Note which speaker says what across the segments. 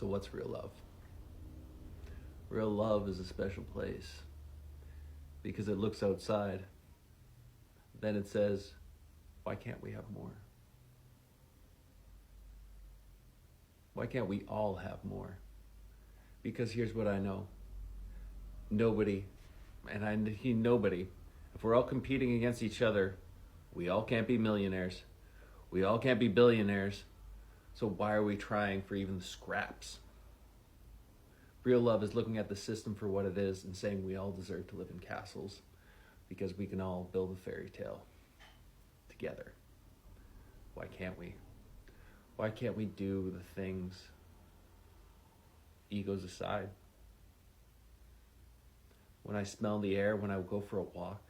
Speaker 1: So what's real love? Real love is a special place because it looks outside. Then it says, why can't we have more? Why can't we all have more? Because here's what I know. Nobody, nobody, if we're all competing against each other, we all can't be millionaires. We all can't be billionaires. So why are we trying for even the scraps? Real love is looking at the system for what it is and saying we all deserve to live in castles because we can all build a fairy tale together. Why can't we? Why can't we do the things, egos aside? When I smell the air, when I go for a walk,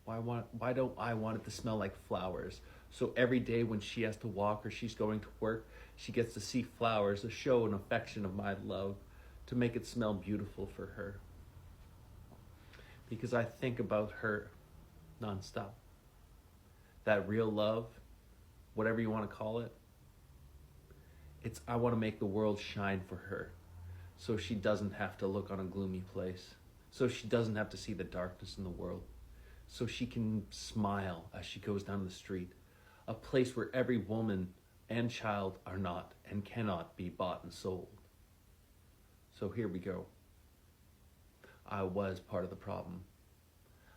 Speaker 1: why don't I want it to smell like flowers? So every day when she has to walk or she's going to work, she gets to see flowers, a show and affection of my love, to make it smell beautiful for her. Because I think about her nonstop. That real love, whatever you want to call it, I want to make the world shine for her so she doesn't have to look on a gloomy place, so she doesn't have to see the darkness in the world, so she can smile as she goes down the street, a place where every woman and child are not and cannot be bought and sold. So here we go. I was part of the problem.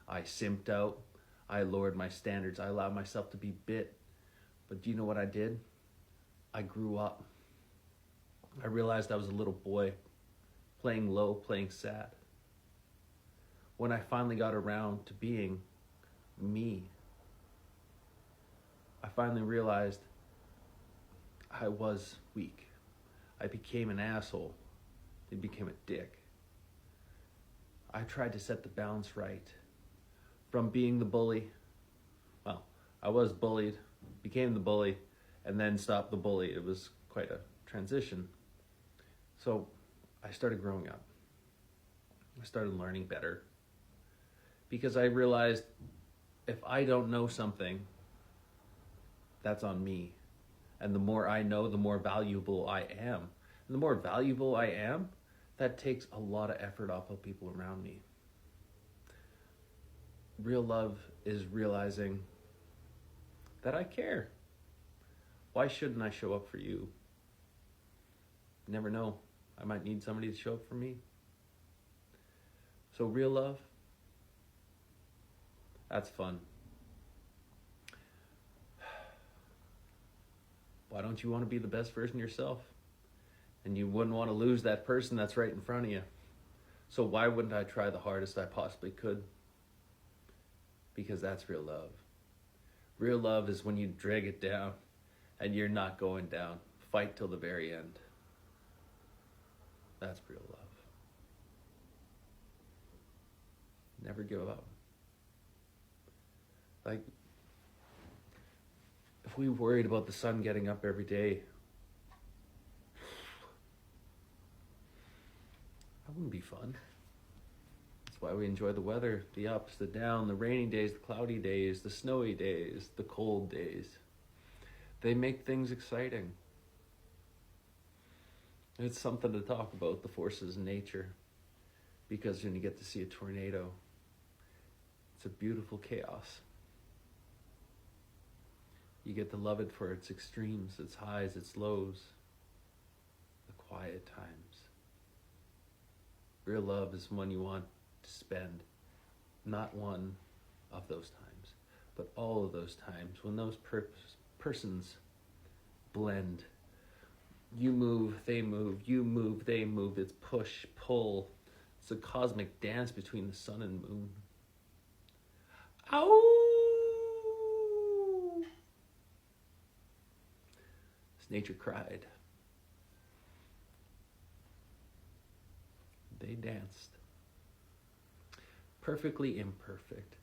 Speaker 1: I simped out. I lowered my standards. I allowed myself to be bit. But do you know what I did? I grew up. I realized I was a little boy, playing low, playing sad. When I finally got around to being me, I finally realized I was weak. I became an asshole. I became a dick. I tried to set the balance right. From being the bully, well, I was bullied, became the bully, and then stopped the bully. It was quite a transition. So I started growing up. I started learning better. Because I realized if I don't know something, that's on me. And the more I know, the more valuable I am. And the more valuable I am, that takes a lot of effort off of people around me. Real love is realizing that I care. Why shouldn't I show up for you? You never know. I might need somebody to show up for me. So real love, that's fun. Why don't you want to be the best version of yourself? And you wouldn't want to lose that person that's right in front of you. So why wouldn't I try the hardest I possibly could? Because that's real love. Real love is when you drag it down and you're not going down. Fight till the very end. That's real love. Never give up. Like, if we worried about the sun getting up every day, that wouldn't be fun. That's why we enjoy the weather, the ups, the down, the rainy days, the cloudy days, the snowy days, the cold days. They make things exciting. It's something to talk about, the forces in nature. Because when you get to see a tornado, it's a beautiful chaos. You get to love it for its extremes, its highs, its lows, the quiet times. Real love is one you want to spend, not one of those times, but all of those times when those persons blend. You move, they move, you move, they move. It's push, pull. It's a cosmic dance between the sun and moon. Ow! As nature cried. They danced. Perfectly imperfect.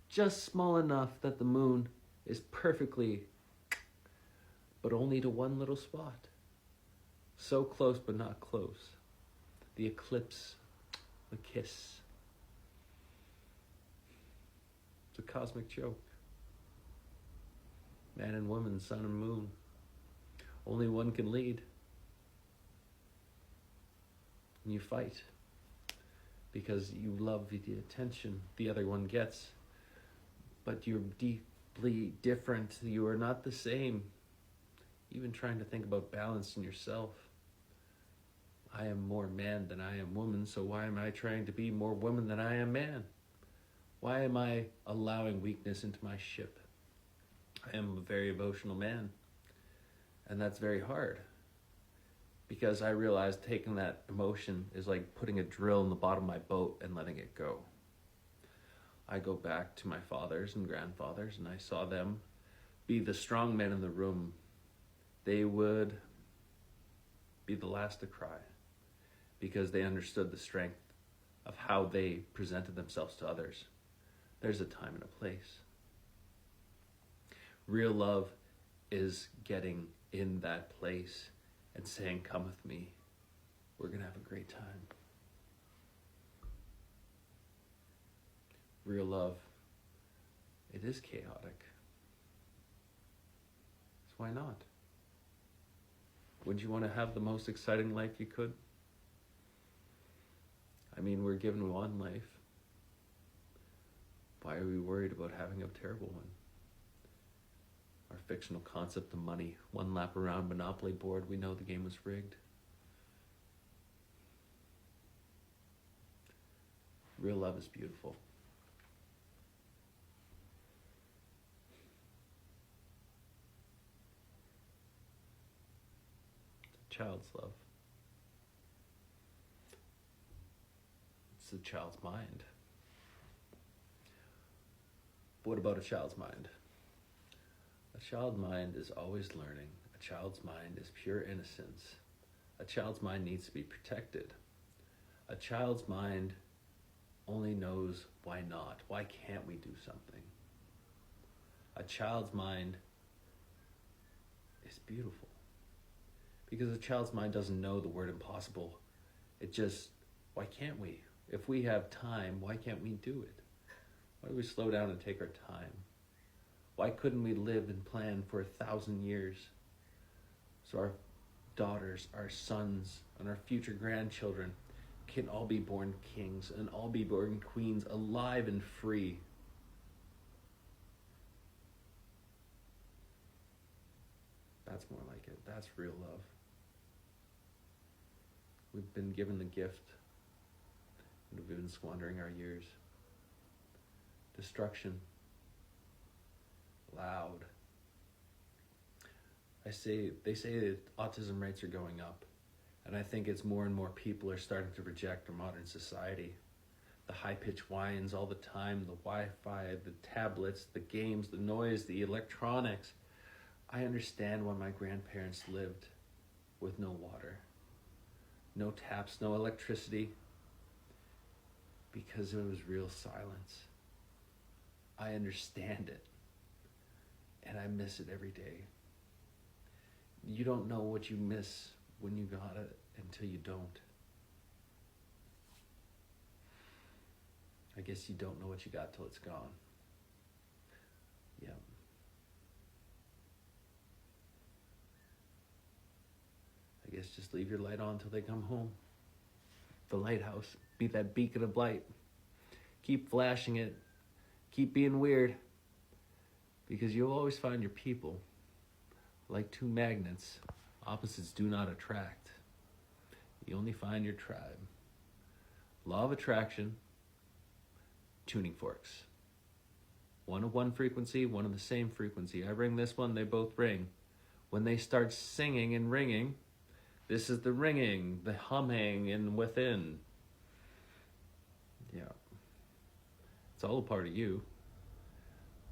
Speaker 1: Just small enough that the moon is perfectly, but only to one little spot. So close but not close. The eclipse, the kiss. It's a cosmic joke. Man and woman, sun and moon. Only one can lead. and you fight because you love the attention the other one gets, but you're deeply different. You are not the same. Even trying to think about balance in yourself. I am more man than I am woman, so why am I trying to be more woman than I am man? Why am I allowing weakness into my ship? I am a very emotional man, and that's very hard, because I realized taking that emotion is like putting a drill in the bottom of my boat and letting it go. I go back to my fathers and grandfathers, and I saw them be the strong men in the room. They would be the last to cry because they understood the strength of how they presented themselves to others. There's a time and a place. Real love is getting in that place and saying, come with me. We're going to have a great time. Real love, it is chaotic. So why not? Would you want to have the most exciting life you could? I mean, we're given one life. Why are we worried about having a terrible one? Our fictional concept of money, one lap around Monopoly board, we know the game was rigged. Real love is beautiful. It's a child's love. It's a child's mind. What about a child's mind? A child's mind is always learning. A child's mind is pure innocence. A child's mind needs to be protected. A child's mind only knows why not. Why can't we do something? A child's mind is beautiful. Because a child's mind doesn't know the word impossible. It just, why can't we? If we have time, why can't we do it? Why do we slow down and take our time? Why couldn't we live and plan for 1,000 years so our daughters, our sons, and our future grandchildren can all be born kings and all be born queens, alive and free? That's more like it. That's real love. We've been given the gift, and we've been squandering our years. Destruction. Loud. They say that autism rates are going up, and I think it's more and more people are starting to reject our modern society. The high-pitched whines all the time, the Wi-Fi, the tablets, the games, the noise, the electronics. I understand when my grandparents lived with no water, no taps, no electricity, because it was real silence. I understand it, and I miss it every day. You don't know what you miss when you got it until you don't. I guess you don't know what you got till it's gone. Yeah. I guess just leave your light on till they come home. The lighthouse, be that beacon of light. Keep flashing it. Keep being weird. Because you'll always find your people. Like two magnets, opposites do not attract. You only find your tribe. Law of attraction, tuning forks. One of one frequency, one of the same frequency. I ring this one, they both ring. When they start singing and ringing, this is the ringing, the humming and within. Yeah. It's all a part of you.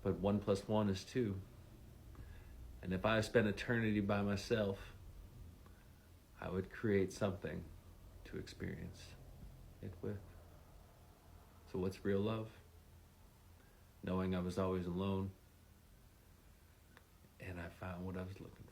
Speaker 1: But 1 + 1 is 2. And if I spent eternity by myself, I would create something to experience it with. So what's real love? Knowing I was always alone, and I found what I was looking for.